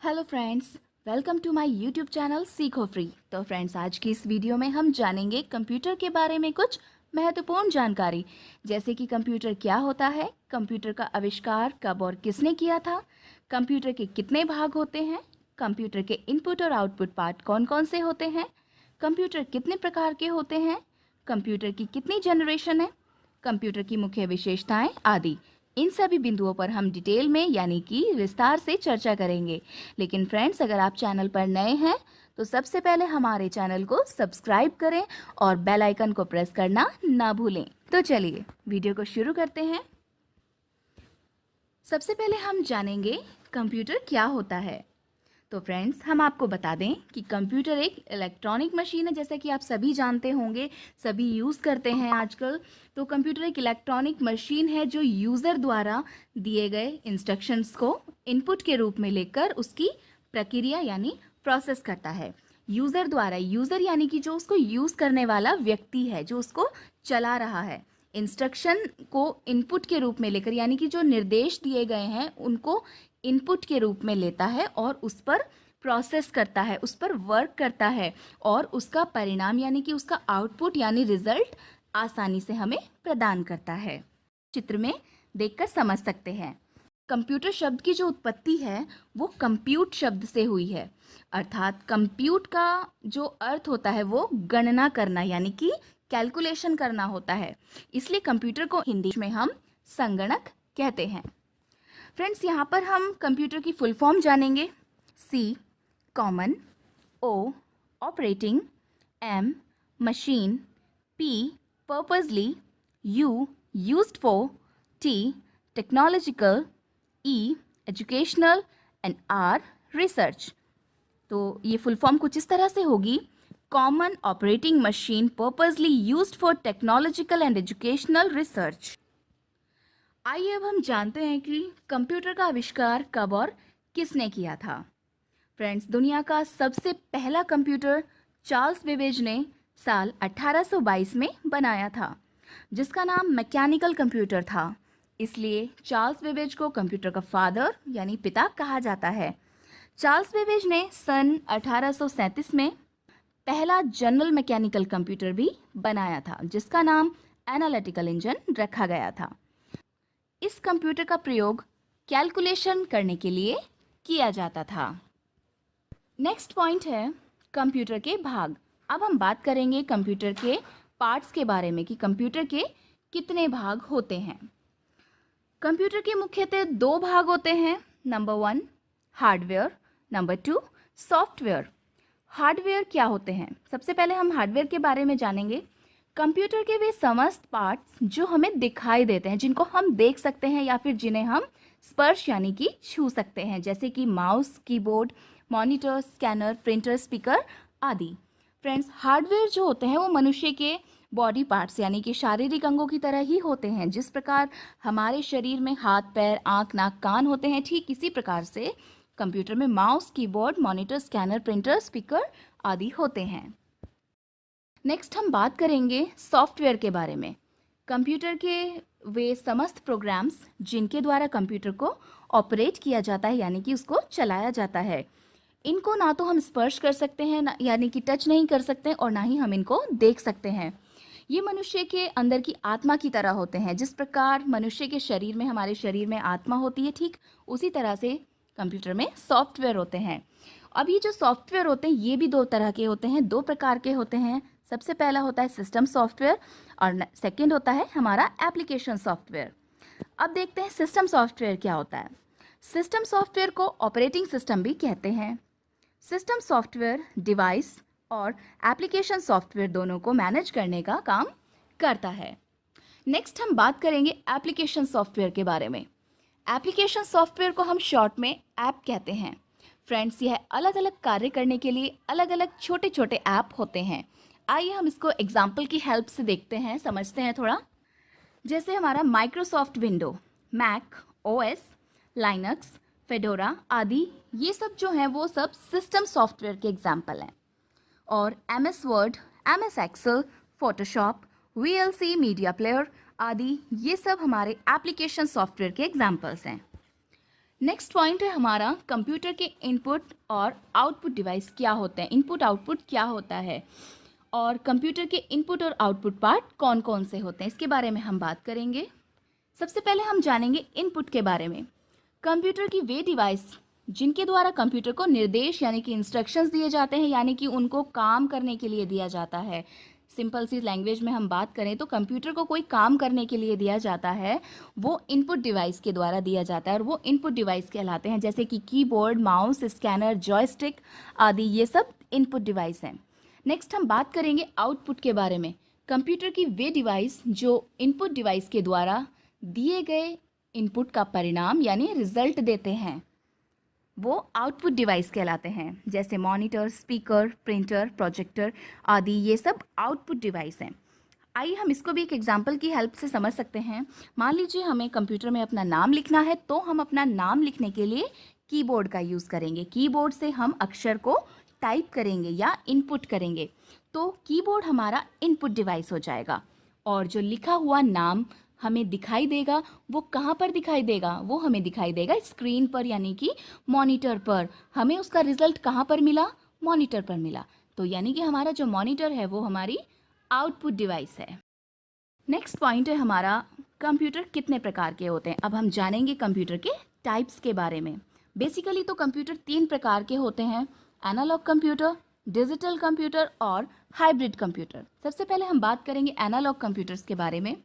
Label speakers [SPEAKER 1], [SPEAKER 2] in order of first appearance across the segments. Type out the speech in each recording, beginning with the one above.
[SPEAKER 1] Hello friends, welcome to my YouTube channel सीखो free. तो friends, आज की इस वीडियो में हम जानेंगे कंप्यूटर के बारे में कुछ महत्वपूर्ण जानकारी, जैसे कि कंप्यूटर क्या होता है, कंप्यूटर का आविष्कार कब और किसने किया था, कंप्यूटर के कितने भाग होते हैं, कंप्यूटर के इनपुट और आउटपुट पार्ट कौन कौन से होते हैं, कंप्यूटर कितने प्रकार के होते हैं, कंप्यूटर की कितनी जनरेशन है, कंप्यूटर की मुख्य विशेषताएं आदि। इन सभी बिंदुओं पर हम डिटेल में यानी कि विस्तार से चर्चा करेंगे। लेकिन फ्रेंड्स, अगर आप चैनल पर नए हैं तो सबसे पहले हमारे चैनल को सब्सक्राइब करें और बेल आइकन को प्रेस करना ना भूलें। तो चलिए वीडियो को शुरू करते हैं। सबसे पहले हम जानेंगे कंप्यूटर क्या होता है। तो फ्रेंड्स, हम आपको बता दें कि कंप्यूटर एक इलेक्ट्रॉनिक मशीन है, जैसा कि आप सभी जानते होंगे, सभी यूज़ करते हैं आजकल। तो कंप्यूटर एक इलेक्ट्रॉनिक मशीन है जो यूज़र द्वारा दिए गए इंस्ट्रक्शंस को इनपुट के रूप में लेकर उसकी प्रक्रिया यानी प्रोसेस करता है। यूज़र द्वारा, यूज़र यानी कि जो उसको यूज़ करने वाला व्यक्ति है, जो उसको चला रहा है, इंस्ट्रक्शन को इनपुट के रूप में लेकर यानी कि जो निर्देश दिए गए हैं उनको इनपुट के रूप में लेता है और उस पर प्रोसेस करता है, उस पर वर्क करता है और उसका परिणाम यानी कि उसका आउटपुट यानी रिजल्ट आसानी से हमें प्रदान करता है। चित्र में देखकर समझ सकते हैं। कंप्यूटर शब्द की जो उत्पत्ति है वो कंप्यूट शब्द से हुई है, अर्थात कंप्यूट का जो अर्थ होता है वो गणना करना यानी कि कैलकुलेशन करना होता है। इसलिए कंप्यूटर को हिंदी में हम संगणक कहते हैं। फ्रेंड्स, यहाँ पर हम कंप्यूटर की फुल फॉर्म जानेंगे। C common, O operating, M machine, P purposely, U used for, T technological, E educational and R research. तो ये फुल फॉर्म कुछ इस तरह से होगी: common operating machine purposely used for technological and educational research. आइए अब हम जानते हैं कि कंप्यूटर का आविष्कार कब और किसने किया था। फ्रेंड्स, दुनिया का सबसे पहला कंप्यूटर चार्ल्स बेबेज ने साल 1822 में बनाया था, जिसका नाम मैकेनिकल कंप्यूटर था। इसलिए चार्ल्स बेबेज को कंप्यूटर का फादर यानी पिता कहा जाता है। चार्ल्स बेबेज ने सन 1837 में पहला जनरल मैकेनिकल कंप्यूटर भी बनाया था, जिसका नाम एनालिटिकल इंजन रखा गया था। इस कंप्यूटर का प्रयोग कैलकुलेशन करने के लिए किया जाता था। नेक्स्ट पॉइंट है कंप्यूटर के भाग। अब हम बात करेंगे कंप्यूटर के पार्ट्स के बारे में कि कंप्यूटर के कितने भाग होते हैं। कंप्यूटर के मुख्यतः दो भाग होते हैं। Number 1 hardware, number 2 software. Hardware क्या होते हैं? सबसे पहले हम हार्डवेयर के बारे में जानेंगे। कंप्यूटर के वे समस्त पार्ट्स जो हमें दिखाई देते हैं, जिनको हम देख सकते हैं या फिर जिन्हें हम स्पर्श यानी कि छू सकते हैं, जैसे कि mouse, keyboard, monitor, scanner, printer, speaker आदि। फ्रेंड्स, हार्डवेयर जो होते हैं वो मनुष्य के बॉडी पार्ट्स यानी कि शारीरिक अंगों की तरह ही होते हैं। जिस प्रकार हमारे शरीर में हाथ, पैर, आँख, नाक, कान होते हैं, ठीक इसी प्रकार से कंप्यूटर में mouse, keyboard, monitor, scanner, printer, speaker आदि होते हैं। नेक्स्ट हम बात करेंगे सॉफ्टवेयर के बारे में। कंप्यूटर के वे समस्त प्रोग्राम्स जिनके द्वारा कंप्यूटर को ऑपरेट किया जाता है यानी कि उसको चलाया जाता है, इनको ना तो हम स्पर्श कर सकते हैं यानी कि टच नहीं कर सकते और ना ही हम इनको देख सकते हैं। ये मनुष्य के अंदर की आत्मा की तरह होते हैं। जिस प्रकार मनुष्य के शरीर में, हमारे शरीर में आत्मा होती है, ठीक उसी तरह से कंप्यूटर में सॉफ्टवेयर होते हैं। अब ये जो सॉफ्टवेयर होते हैं ये भी दो तरह के होते हैं, दो प्रकार के होते हैं। सबसे पहला होता है सिस्टम सॉफ्टवेयर और सेकंड होता है हमारा एप्लीकेशन सॉफ्टवेयर। अब देखते हैं सिस्टम सॉफ्टवेयर क्या होता है। सिस्टम सॉफ्टवेयर को ऑपरेटिंग सिस्टम भी कहते हैं। सिस्टम सॉफ्टवेयर डिवाइस और एप्लीकेशन सॉफ्टवेयर दोनों को मैनेज करने का काम करता है। नेक्स्ट हम बात करेंगे एप्लीकेशन सॉफ्टवेयर के बारे में। एप्लीकेशन सॉफ्टवेयर को हम शॉर्ट में ऐप कहते हैं। फ्रेंड्स, यह अलग अलग कार्य करने के लिए अलग अलग छोटे छोटे ऐप होते हैं। आइए हम इसको एग्जाम्पल की हेल्प से देखते हैं, समझते हैं थोड़ा। जैसे हमारा Microsoft window, Mac OS, Linux, Fedora आदि, ये सब जो हैं वो सब सिस्टम सॉफ्टवेयर के एग्जाम्पल हैं। और MS Word, MS Excel, Photoshop, VLC media player आदि, ये सब हमारे एप्लीकेशन सॉफ्टवेयर के एग्जाम्पल्स हैं। नेक्स्ट पॉइंट है हमारा कंप्यूटर के इनपुट और आउटपुट डिवाइस क्या होते हैं, इनपुट आउटपुट क्या होता है और कंप्यूटर के इनपुट और आउटपुट पार्ट कौन कौन से होते हैं, इसके बारे में हम बात करेंगे। सबसे पहले हम जानेंगे इनपुट के बारे में। कंप्यूटर की वे डिवाइस जिनके द्वारा कंप्यूटर को निर्देश यानी कि इंस्ट्रक्शंस दिए जाते हैं, यानी कि उनको काम करने के लिए दिया जाता है। सिंपल सी लैंग्वेज में हम बात करें तो कंप्यूटर को कोई काम करने के लिए दिया जाता है, वो इनपुट डिवाइस के द्वारा दिया जाता है और वो इनपुट डिवाइस कहलाते हैं, जैसे कि कीबोर्ड, माउस, स्कैनर, जॉयस्टिक आदि, ये सब इनपुट डिवाइस हैं। नेक्स्ट हम बात करेंगे आउटपुट के बारे में। कंप्यूटर की वे डिवाइस जो इनपुट डिवाइस के द्वारा दिए गए इनपुट का परिणाम यानी रिजल्ट देते हैं, वो आउटपुट डिवाइस कहलाते हैं, जैसे मॉनिटर, स्पीकर, प्रिंटर, प्रोजेक्टर आदि, ये सब आउटपुट डिवाइस हैं। आइए हम इसको भी एक एग्जांपल की हेल्प से समझ सकते हैं। मान लीजिए हमें कंप्यूटर में अपना नाम लिखना है, तो हम अपना नाम लिखने के लिए कीबोर्ड का यूज़ करेंगे। कीबोर्ड से हम अक्षर को टाइप करेंगे या इनपुट करेंगे, तो कीबोर्ड हमारा इनपुट डिवाइस हो जाएगा। और जो लिखा हुआ नाम हमें दिखाई देगा, वो कहाँ पर दिखाई देगा, वो हमें दिखाई देगा स्क्रीन पर, यानी कि मॉनिटर पर। हमें उसका रिजल्ट कहाँ पर मिला, मॉनिटर पर मिला। तो यानी कि हमारा जो मॉनिटर है वो हमारी आउटपुट डिवाइस है। नेक्स्ट पॉइंट है हमारा कंप्यूटर कितने प्रकार के होते हैं। अब हम जानेंगे कंप्यूटर के टाइप्स के बारे में। बेसिकली तो कंप्यूटर 3 प्रकार के होते हैं, एनालॉग कंप्यूटर, डिजिटल कंप्यूटर और हाइब्रिड कंप्यूटर। सबसे पहले हम बात करेंगे एनालॉग कंप्यूटर्स के बारे में।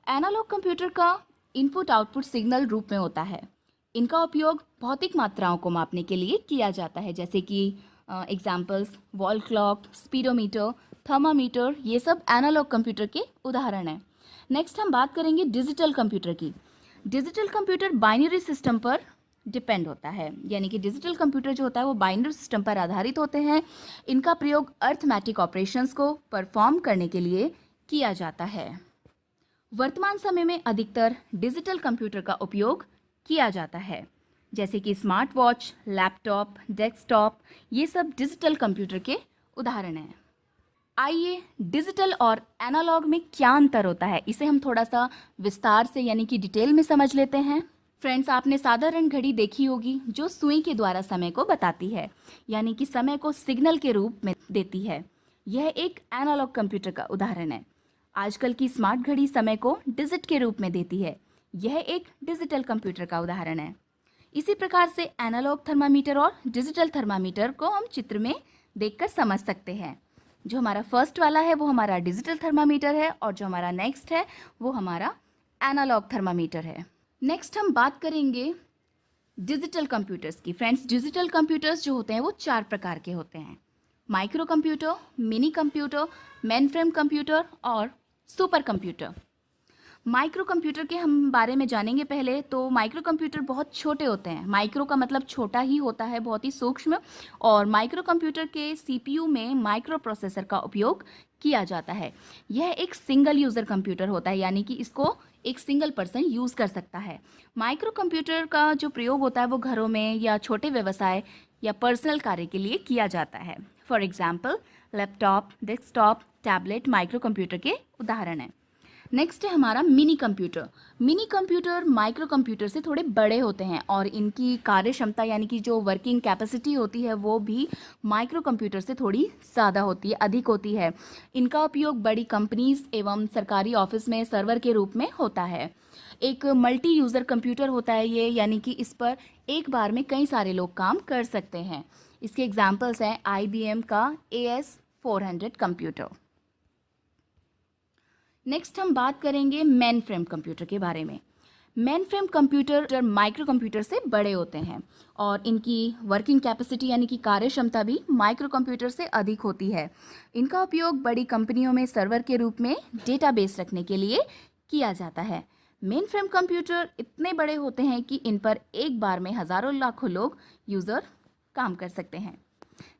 [SPEAKER 1] एनालॉग कंप्यूटर का इनपुट आउटपुट सिग्नल रूप में होता है। इनका उपयोग भौतिक मात्राओं को मापने के लिए किया जाता है, जैसे कि examples wall clock, speedometer, thermometer, ये सब एनालॉग कंप्यूटर के उदाहरण हैं। नेक्स्ट हम बात करेंगे डिजिटल कंप्यूटर की। डिजिटल कंप्यूटर बाइनरी सिस्टम पर डिपेंड होता है, यानी कि डिजिटल कंप्यूटर जो होता है वो बाइनरी सिस्टम पर आधारित होते हैं। इनका प्रयोग अर्थमेटिक ऑपरेशंस को परफॉर्म करने के लिए किया जाता है। वर्तमान समय में अधिकतर डिजिटल कंप्यूटर का उपयोग किया जाता है, जैसे कि स्मार्ट वॉच, लैपटॉप, डेस्कटॉप, ये सब डिजिटल कंप्यूटर के उदाहरण हैं। आइए डिजिटल और एनालॉग में क्या अंतर होता है, इसे हम थोड़ा सा विस्तार से यानी कि डिटेल में समझ लेते हैं। फ्रेंड्स, आपने साधारण घड़ी देखी होगी जो सुई के द्वारा समय को बताती है, यानी कि समय को सिग्नल के रूप में देती है। यह एक एनालॉग कंप्यूटर का उदाहरण है। आजकल की स्मार्ट घड़ी समय को डिजिट के रूप में देती है। यह एक डिजिटल कंप्यूटर का उदाहरण है। इसी प्रकार से एनालॉग थर्मामीटर और डिजिटल थर्मामीटर को हम चित्र में देखकर समझ सकते हैं। जो हमारा फर्स्ट वाला है वो हमारा डिजिटल थर्मामीटर है और जो हमारा नेक्स्ट है वो हमारा एनालॉग थर्मामीटर है। नेक्स्ट हम बात करेंगे डिजिटल कंप्यूटर्स की। फ्रेंड्स, डिजिटल कंप्यूटर्स जो होते हैं वो 4 प्रकार के होते हैं, micro computer, mini computer, mainframe computer और सुपर कंप्यूटर। माइक्रो कंप्यूटर के हम बारे में जानेंगे पहले। तो माइक्रो कंप्यूटर बहुत छोटे होते हैं। माइक्रो का मतलब छोटा ही होता है, बहुत ही सूक्ष्म। और माइक्रो कंप्यूटर के सीपीयू में माइक्रो प्रोसेसर का उपयोग किया जाता है। यह एक सिंगल यूज़र कंप्यूटर होता है, यानी कि इसको एक सिंगल पर्सन यूज़ कर सकता है। माइक्रो कंप्यूटर का जो प्रयोग होता है वो घरों में या छोटे व्यवसाय या पर्सनल कार्य के लिए किया जाता है। For example laptop, desktop, tablet micro computer के उदाहरण हैं। नेक्स्ट है हमारा mini computer. Mini computer micro computer से थोड़े बड़े होते हैं और इनकी कार्य क्षमता यानी कि जो वर्किंग कैपेसिटी होती है वो भी माइक्रो कंप्यूटर से थोड़ी ज़्यादा होती है, अधिक होती है। इनका उपयोग बड़ी कंपनीज एवं सरकारी ऑफिस में सर्वर के रूप में होता है। एक मल्टी यूज़र कंप्यूटर होता है ये, यानी कि इस पर एक बार में कई सारे लोग काम कर सकते हैं। इसके एग्जाम्पल्स हैं IBM का AS400 कंप्यूटर। नेक्स्ट हम बात करेंगे मेन फ्रेम कंप्यूटर के बारे में। Main frame computer micro computer से बड़े होते हैं और इनकी वर्किंग कैपेसिटी यानी कि कार्य क्षमता भी माइक्रो कंप्यूटर से अधिक होती है। इनका उपयोग बड़ी कंपनियों में सर्वर के रूप में डेटाबेस रखने के लिए किया जाता है। मेन फ्रेम कंप्यूटर इतने बड़े होते हैं कि इन पर एक बार में हज़ारों लाखों लोग यूज़र काम कर सकते हैं।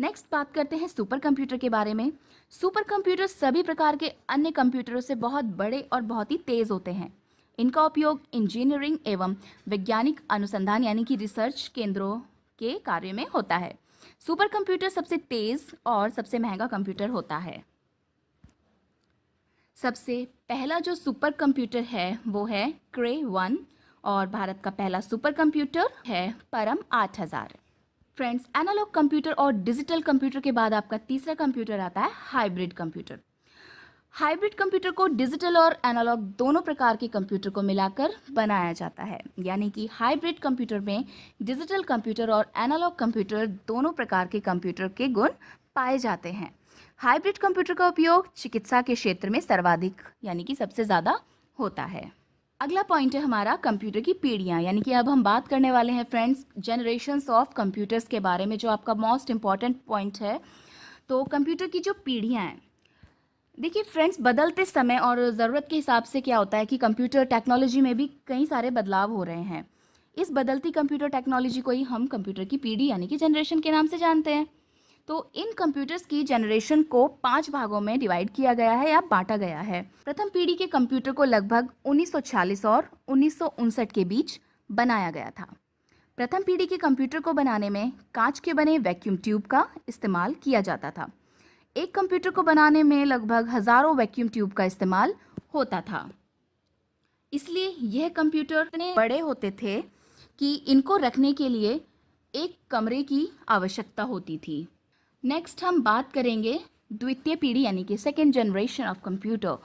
[SPEAKER 1] नेक्स्ट बात करते हैं सुपर कंप्यूटर के बारे में। सुपर कंप्यूटर सभी प्रकार के अन्य कंप्यूटरों से बहुत बड़े और बहुत ही तेज़ होते हैं। इनका उपयोग इंजीनियरिंग एवं वैज्ञानिक अनुसंधान यानी कि रिसर्च केंद्रों के कार्य में होता है। सुपर कंप्यूटर सबसे तेज़ और सबसे महंगा कंप्यूटर होता है। सबसे पहला जो सुपर कंप्यूटर है वो है क्रे 1 और भारत का पहला सुपर कंप्यूटर है परम 8000। फ्रेंड्स, एनालॉग कंप्यूटर और डिजिटल कंप्यूटर के बाद आपका तीसरा कंप्यूटर आता है हाइब्रिड कंप्यूटर। हाइब्रिड कंप्यूटर को डिजिटल और एनालॉग दोनों प्रकार के कंप्यूटर को मिलाकर बनाया जाता है, यानी कि हाइब्रिड कंप्यूटर में डिजिटल कंप्यूटर और एनालॉग कंप्यूटर दोनों प्रकार के कंप्यूटर के गुण पाए जाते हैं। हाइब्रिड कंप्यूटर का उपयोग चिकित्सा के क्षेत्र में सर्वाधिक यानी कि सबसे ज़्यादा होता है। अगला पॉइंट है हमारा कंप्यूटर की पीढ़ियाँ, यानी कि अब हम बात करने वाले हैं फ्रेंड्स जनरेशन्स ऑफ कंप्यूटर्स के बारे में, जो आपका मोस्ट इम्पॉर्टेंट पॉइंट है। तो कंप्यूटर की जो पीढ़ियाँ हैं, देखिए फ्रेंड्स, बदलते समय और ज़रूरत के हिसाब से क्या होता है कि कंप्यूटर टेक्नोलॉजी में भी कई सारे बदलाव हो रहे हैं। इस बदलती कंप्यूटर टेक्नोलॉजी को ही हम कंप्यूटर की पीढ़ी यानी कि जनरेशन के नाम से जानते हैं। तो इन कंप्यूटर्स की जनरेशन को 5 भागों में डिवाइड किया गया है या बांटा गया है। प्रथम पीढ़ी के कंप्यूटर को लगभग 1940 और 1959 के बीच बनाया गया था। प्रथम पीढ़ी के कंप्यूटर को बनाने में कांच के बने वैक्यूम ट्यूब का इस्तेमाल किया जाता था। एक कंप्यूटर को बनाने में लगभग हजारों वैक्यूम ट्यूब का इस्तेमाल होता था। इसलिए यह कंप्यूटर इतने बड़े होते थे कि इनको रखने के लिए एक कमरे की आवश्यकता होती थी। नेक्स्ट हम बात करेंगे द्वितीय पीढ़ी यानी कि second generation of computer.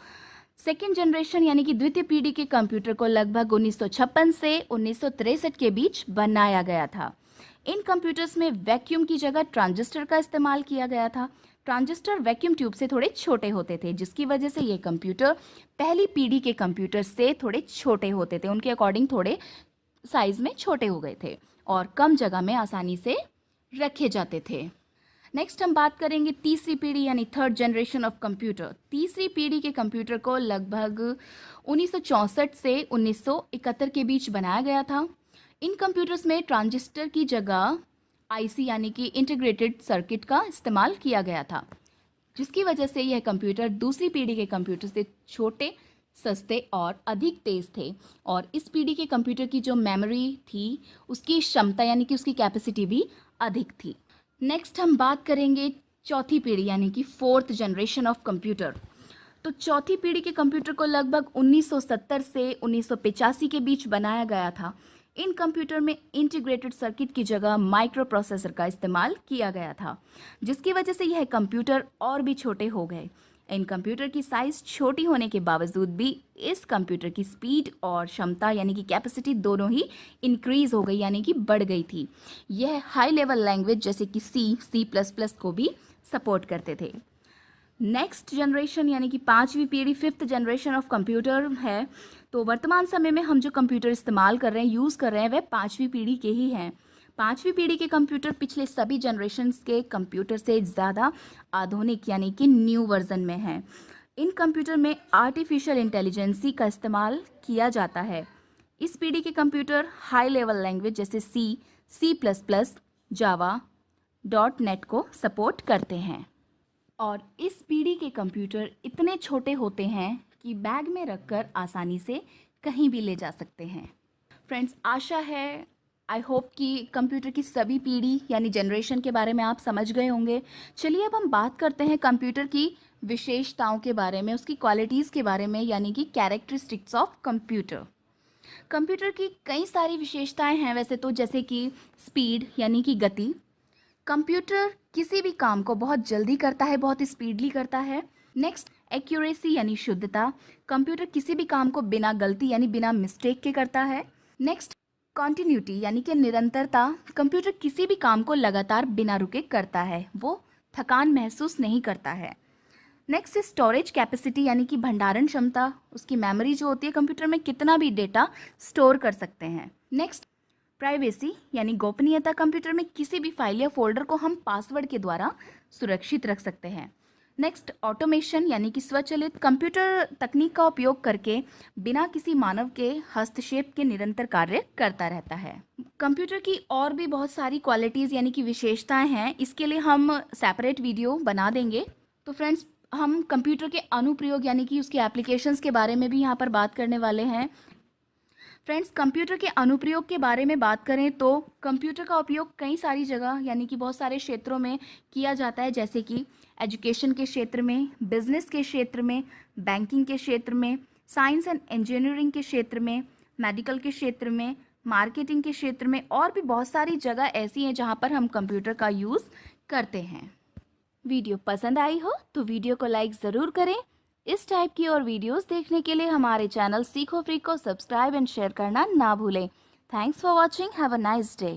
[SPEAKER 1] Second generation यानी कि द्वितीय पीढ़ी के कंप्यूटर को लगभग 1956 से 1963 के बीच बनाया गया था। इन कंप्यूटर्स में वैक्यूम की जगह ट्रांजिस्टर का इस्तेमाल किया गया था। ट्रांजिस्टर वैक्यूम ट्यूब से थोड़े छोटे होते थे, जिसकी वजह से ये कंप्यूटर पहली पीढ़ी के कंप्यूटर से थोड़े छोटे होते थे, उनके अकॉर्डिंग थोड़े साइज में छोटे हो गए थे और कम जगह में आसानी से रखे जाते थे। नेक्स्ट हम बात करेंगे तीसरी पीढ़ी यानी थर्ड जनरेशन ऑफ कंप्यूटर। तीसरी पीढ़ी के कंप्यूटर को लगभग 1964 से 1971 के बीच बनाया गया था। इन कंप्यूटर्स में ट्रांजिस्टर की जगह आईसी यानी कि इंटीग्रेटेड सर्किट का इस्तेमाल किया गया था, जिसकी वजह से यह कंप्यूटर दूसरी पीढ़ी के कंप्यूटर से छोटे, सस्ते और अधिक तेज थे। और इस पीढ़ी के कंप्यूटर की जो मेमोरी थी उसकी क्षमता यानी कि उसकी कैपेसिटी भी अधिक थी। नेक्स्ट हम बात करेंगे चौथी पीढ़ी यानी कि फोर्थ जनरेशन ऑफ कंप्यूटर। तो चौथी पीढ़ी के कंप्यूटर को लगभग 1970 से 1985 के बीच बनाया गया था। इन कंप्यूटर में इंटीग्रेटेड सर्किट की जगह माइक्रो प्रोसेसर का इस्तेमाल किया गया था, जिसकी वजह से यह कंप्यूटर और भी छोटे हो गए। इन कंप्यूटर की साइज छोटी होने के बावजूद भी इस कंप्यूटर की स्पीड और क्षमता यानी कि कैपेसिटी दोनों ही इंक्रीज हो गई यानी कि बढ़ गई थी। यह हाई लेवल लैंग्वेज जैसे कि C++ को भी सपोर्ट करते थे। नेक्स्ट जनरेशन यानी कि पांचवी पीढ़ी फिफ्थ जनरेशन ऑफ कंप्यूटर है। तो वर्तमान समय में हम जो कंप्यूटर इस्तेमाल कर रहे हैं, यूज़ कर रहे हैं, वह पांचवी पीढ़ी के ही हैं। पांचवी पीढ़ी के कंप्यूटर पिछले सभी जनरेशन्स के कंप्यूटर से ज़्यादा आधुनिक यानी कि न्यू वर्जन में हैं। इन कंप्यूटर में आर्टिफिशियल इंटेलिजेंसी का इस्तेमाल किया जाता है। इस पीढ़ी के कंप्यूटर हाई लेवल लैंग्वेज जैसे C++, जावा, .NET को सपोर्ट करते हैं। और इस पीढ़ी के कंप्यूटर इतने छोटे होते हैं कि बैग में रखकर आसानी से कहीं भी ले जा सकते हैं। फ्रेंड्स, आशा है, आई होप कि कंप्यूटर की सभी पीढ़ी यानी जनरेशन के बारे में आप समझ गए होंगे। चलिए अब हम बात करते हैं कंप्यूटर की विशेषताओं के बारे में, उसकी क्वालिटीज़ के बारे में, यानी कि कैरेक्टरिस्टिक्स ऑफ कंप्यूटर। कंप्यूटर की कई सारी विशेषताएं हैं वैसे तो, जैसे कि स्पीड यानी कि गति। कंप्यूटर किसी भी काम को बहुत जल्दी करता है, बहुत स्पीडली करता है। नेक्स्ट, एक्यूरेसी यानी शुद्धता। कंप्यूटर किसी भी काम को बिना गलती यानी बिना मिस्टेक के करता है। नेक्स्ट, कॉन्टिन्यूटी यानी कि निरंतरता। कंप्यूटर किसी भी काम को लगातार बिना रुके करता है, वो थकान महसूस नहीं करता है। नेक्स्ट, स्टोरेज कैपेसिटी यानी कि भंडारण क्षमता। उसकी मेमोरी जो होती है कंप्यूटर में कितना भी डेटा स्टोर कर सकते हैं। नेक्स्ट, प्राइवेसी यानी गोपनीयता। कंप्यूटर में किसी भी फाइल या फोल्डर को हम पासवर्ड के द्वारा सुरक्षित रख सकते हैं। नेक्स्ट, ऑटोमेशन यानी कि स्वचालित। कंप्यूटर तकनीक का उपयोग करके बिना किसी मानव के हस्तक्षेप के निरंतर कार्य करता रहता है। कंप्यूटर की और भी बहुत सारी क्वालिटीज़ यानी कि विशेषताएं हैं, इसके लिए हम सेपरेट वीडियो बना देंगे। तो फ्रेंड्स, हम कंप्यूटर के अनुप्रयोग यानी कि उसके एप्लीकेशंस के बारे में भी यहाँ पर बात करने वाले हैं। फ्रेंड्स, कंप्यूटर के अनुप्रयोग के बारे में बात करें तो कंप्यूटर का उपयोग कई सारी जगह यानी कि बहुत सारे क्षेत्रों में किया जाता है, जैसे कि एजुकेशन के क्षेत्र में, बिजनेस के क्षेत्र में, बैंकिंग के क्षेत्र में, साइंस एंड इंजीनियरिंग के क्षेत्र में, मेडिकल के क्षेत्र में, मार्केटिंग के क्षेत्र में और भी बहुत सारी जगह ऐसी हैं जहाँ पर हम कंप्यूटर का यूज़ करते हैं। वीडियो पसंद आई हो तो वीडियो को लाइक ज़रूर करें। इस टाइप की और वीडियोस देखने के लिए हमारे चैनल सीखो फ्री को सब्सक्राइब एंड शेयर करना ना भूलें। Thanks for watching. Have a nice day.